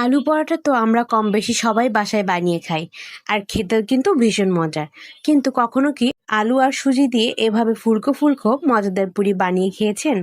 আলু পরোটা তো আমরা কম বেশি সবাই বাসায় বানিয়ে খাই, আর খেতেও কিন্তু ভীষণ মজার। কিন্তু কখনো কি আলু আর সুজি দিয়ে এভাবে ফুলকো ফুলকো মজাদার পুরি বানিয়ে খেয়েছেন?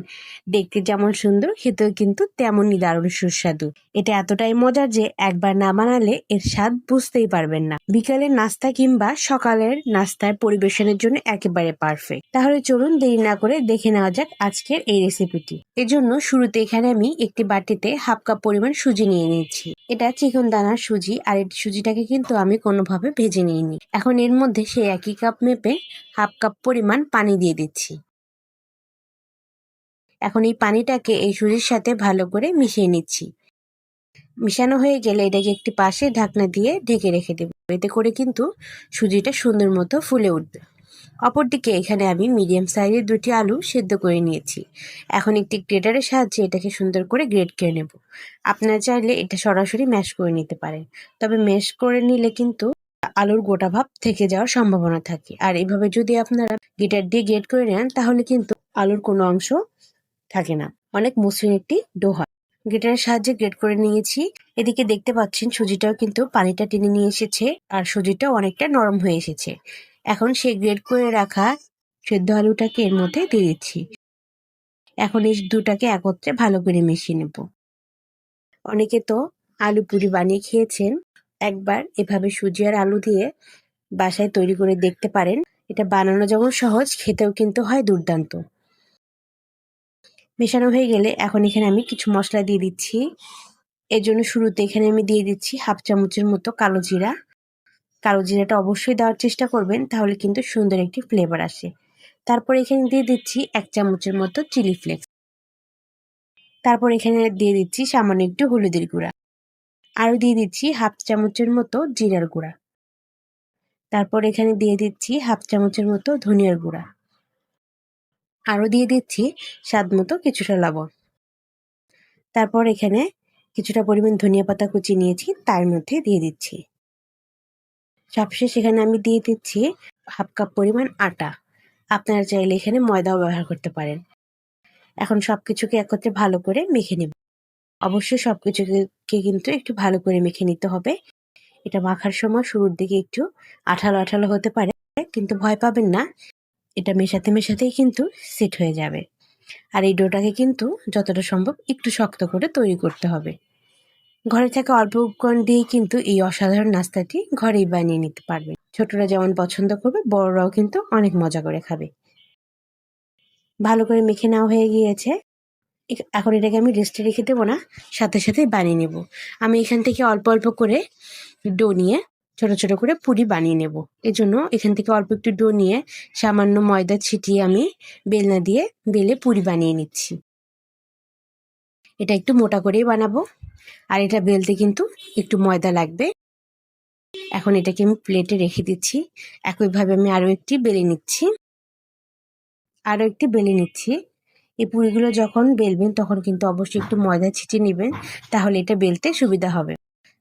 দেখতে যেমন সুন্দর, খেতেও কিন্তু তেমনই দারুণ সুস্বাদু। এটা এতটাই মজার যে একবার না বানালে এর স্বাদ বুঝতেই পারবেন না। বিকালের নাস্তা কিংবা সকালের নাস্তায় পরিবেশনের জন্য একেবারে পারফেক্ট। তাহলে চলুন দেরি না করে দেখে নেওয়া যাক আজকের এই রেসিপিটি। এজন্য শুরুতে এখানে আমি একটি বাটিতে হাফ কাপ পরিমাণ সুজি নিয়ে নিয়েছি। এটা চিকন দানার সুজি, আর এই সুজিটাকে কিন্তু আমি কোনোভাবে ভেজে নিইনি। এখন এর মধ্যে সেই একই কাপ মেপে হাফ কাপ পরিমাণ পানি দিয়ে দিচ্ছি। এখন এই পানিটাকে এই সুজির সাথে ভালো করে মিশিয়ে নিচ্ছি। মিশানো হয়ে গেলে এটাকে একটি পাশে ঢাকনা দিয়ে ঢেকে রেখে দেব। এতে করে কিন্তু সুজিটা সুন্দর মতো ফুলে উঠবে। অপরদিকে এখানে আমি মিডিয়াম সাইজের 2টি আলু সেদ্ধ করে নিয়েছি। এখন একটি গ্রেটারের সাহায্যে এটাকে সুন্দর করে গ্রেট করে নেব। আপনারা চাইলে এটা সরাসরি ম্যাশ করে নিতে পারেন, তবে ম্যাশ করে নিলে কিন্তু আলুর গোটা ভাব থেকে যাওয়ার সম্ভাবনা থাকে। আর এভাবে যদি আপনারা গ্রেটার দিয়ে গ্রেট করে নেন তাহলে কিন্তু আলুর কোনো অংশ থাকে না, অনেক মসৃণ একটি ডো হয়। গ্রেটারের সাহায্যে গ্রেট করে নিয়েছি। এদিকে দেখতে পাচ্ছেন সুজিটাও কিন্তু পানিটা টেনে নিয়ে এসেছে, আর সুজিটাও অনেকটা নরম হয়ে এসেছে। এখন সেই গ্রেট করে রাখা সেদ্ধ আলুটাকে এর মধ্যে দিয়ে দিচ্ছি। এখন এই দুটাকে একত্রে ভালো করে মিশিয়ে নেব। অনেকে তো আলু পুরি বানিয়ে খেয়েছেন, একবার এভাবে সুজি আর আলু দিয়ে বাসায় তৈরি করে দেখতে পারেন। এটা বানানো যেমন সহজ, খেতেও কিন্তু হয় দুর্দান্ত। মেশানো হয়ে গেলে এখন এখানে আমি কিছু মশলা দিয়ে দিচ্ছি। এর জন্য শুরুতে এখানে আমি দিয়ে দিচ্ছি হাফ চামচের মতো কালো জিরা। কালো জিরাটা অবশ্যই দেওয়ার চেষ্টা করবেন, তাহলে কিন্তু সুন্দর একটি ফ্লেভার আসে। তারপর এখানে দিয়ে দিচ্ছি 1 চামচের মতো চিলি ফ্লেক্স। তারপর এখানে দিয়ে দিচ্ছি সামান্য একটু হলুদের গুঁড়া। আরও দিয়ে দিচ্ছি হাফ চামচের মতো জিরার গুঁড়া। তারপর এখানে দিয়ে দিচ্ছি হাফ চামচের মতো ধনিয়ার গুঁড়া। আরও দিয়ে দিচ্ছি স্বাদ মতো কিছুটা লবণ। তারপর এখানে কিছুটা পরিমাণ ধনিয়া পাতা কুচি নিয়েছি, তার মধ্যে দিয়ে দিচ্ছি। সবশেষ এখানে আমি দিয়ে দিচ্ছি হাফ কাপ পরিমাণ আটা। আপনারা চাইলে এখানে ময়দাও ব্যবহার করতে পারেন। এখন সবকিছুকে একত্রে ভালো করে মেখে নেব। অবশ্যই সবকিছুকে কিন্তু একটু ভালো করে মেখে নিতে হবে। এটা মাখার সময় শুরুর দিকে একটু আঠালো আঠালো হতে পারে, কিন্তু ভয় পাবেন না, এটা মেশাতে মেশাতেই কিন্তু সেট হয়ে যাবে। আর এই ডোটাকে কিন্তু যতটা সম্ভব একটু শক্ত করে তৈরি করতে হবে। ঘরে থাকা অল্প উপকরণ দিয়েই কিন্তু এই অসাধারণ নাস্তাটি ঘরেই বানিয়ে নিতে পারবে। ছোটরা যেমন পছন্দ করবে, বড়রাও কিন্তু অনেক মজা করে খাবে। ভালো করে মেখে নেওয়া হয়ে গিয়েছে। এখন এটাকে আমি রেস্টে রেখে দেবো না, সাথে সাথেই বানিয়ে নেব। আমি এখান থেকে অল্প অল্প করে ডো নিয়ে ছোট ছোট করে পুরি বানিয়ে নেব। এজন্য এখান থেকে অল্প একটু ডো নিয়ে সামান্য ময়দা ছিটিয়ে আমি বেলনা দিয়ে বেলে পুরি বানিয়ে নিচ্ছি। এটা একটু মোটা করেই বানাবো, আর এটা বেলতে কিন্তু একটু ময়দা লাগবে। এখন এটাকে আমি প্লেটে রেখে দিচ্ছি। একইভাবে আমি আরও একটি বেলে নিচ্ছি। এই পুরিগুলো যখন বেলবেন তখন কিন্তু অবশ্যই একটু ময়দা ছিটিয়ে নেবেন, তাহলে এটা বেলতে সুবিধা হবে।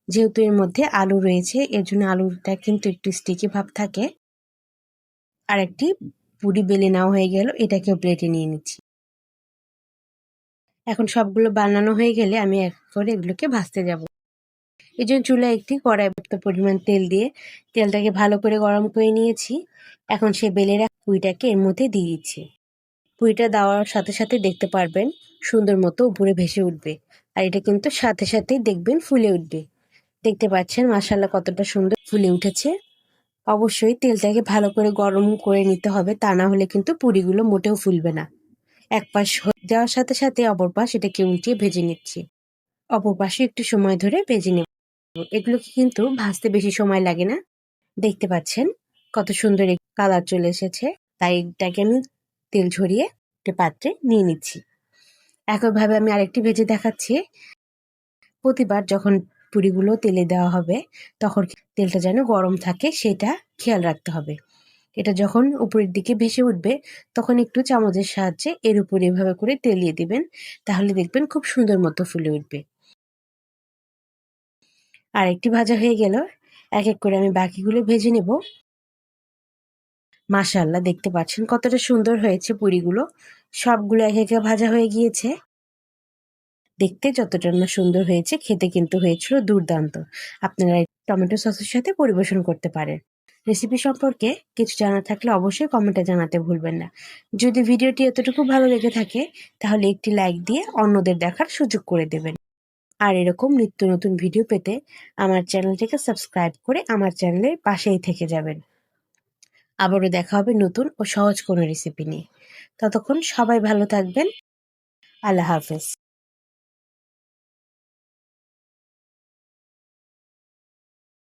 যেহেতু এর মধ্যে আলু রয়েছে, এর জন্য আলুটা কিন্তু একটু স্টিকি ভাব থাকে। আর একটি পুরি বেলে নেওয়া হয়ে গেল, এটাকেও প্লেটে নিয়ে নিচ্ছি। এখন সবগুলো বানানো হয়ে গেলে আমি এক করে এগুলোকে ভাজতে যাব। এই জন্য চুলায় একটি কড়াই পরিমাণ তেল দিয়ে তেলটাকে ভালো করে গরম করে নিয়েছি। এখন সে বেলে রাখা পুরিটাকে এর মধ্যে দিয়ে দিচ্ছি। পুরিটা দেওয়ার সাথে সাথে দেখতে পারবেন সুন্দর মতো উপরে ভেসে উঠবে, আর এটা কিন্তু সাথে সাথেই দেখবেন ফুলে উঠবে। দেখতে পাচ্ছেন মাশাআল্লাহ কতটা সুন্দর ফুলে উঠেছে। অবশ্যই তেলটাকে ভালো করে গরম করে নিতে হবে, তা না হলে কিন্তু পুরিগুলো মোটেও ফুলবে না। এক পাশ হয়ে যাওয়ার সাথে সাথে অপর পাশ এটাকে উল্টিয়ে ভেজে নিচ্ছি। অপর পাশে একটু সময় ধরে ভেজে নেব। এগুলোকে কিন্তু ভাজতে বেশি সময় লাগে না। দেখতে পাচ্ছেন কত সুন্দর একটি কালার চলে এসেছে। তাই এটাকে আমি তেল ঝরিয়ে একটা পাত্রে নিয়ে নিচ্ছি। একইভাবে আমি আরেকটি ভেজে দেখাচ্ছি। প্রতিবার যখন পুরিগুলো তেলে দেওয়া হবে তখন তেলটা যেন গরম থাকে সেটা খেয়াল রাখতে হবে। এটা যখন উপরের দিকে ভেসে উঠবে তখন একটু চামচের সাহায্যে এর উপরে এভাবে করে তেলিয়ে দিবেন, তাহলে দেখবেন খুব সুন্দর মতো ফুলে উঠবে। আরেকটি ভাজা হয়ে গেল, এক এক করে আমি বাকিগুলো ভেজে নেব। মাশাআল্লাহ দেখতে পাচ্ছেন কতটা সুন্দর হয়েছে পুরিগুলো। সবগুলো এক একে ভাজা হয়ে গিয়েছে। দেখতে যতটা না সুন্দর হয়েছে, খেতে কিন্তু হয়েছিল দুর্দান্ত। আপনারা এই টমেটো সসের সাথে পরিবেশন করতে পারেন। রেসিপি সম্পর্কে কিছু জানা থাকলে অবশ্যই কমেন্টে জানাতে ভুলবেন না। যদি ভিডিওটি এতটুকু ভালো লেগে থাকে তাহলে একটি লাইক দিয়ে অন্যদের দেখার সুযোগ করে দেবেন। আর এরকম নিত্য নতুন ভিডিও পেতে আমার চ্যানেলটিকে সাবস্ক্রাইব করে আমার চ্যানেলের পাশেই থেকে যাবেন। আবারও দেখা হবে নতুন ও সহজ কোনো রেসিপি নিয়ে। ততক্ষণ সবাই ভালো থাকবেন। আল্লাহ হাফেজ।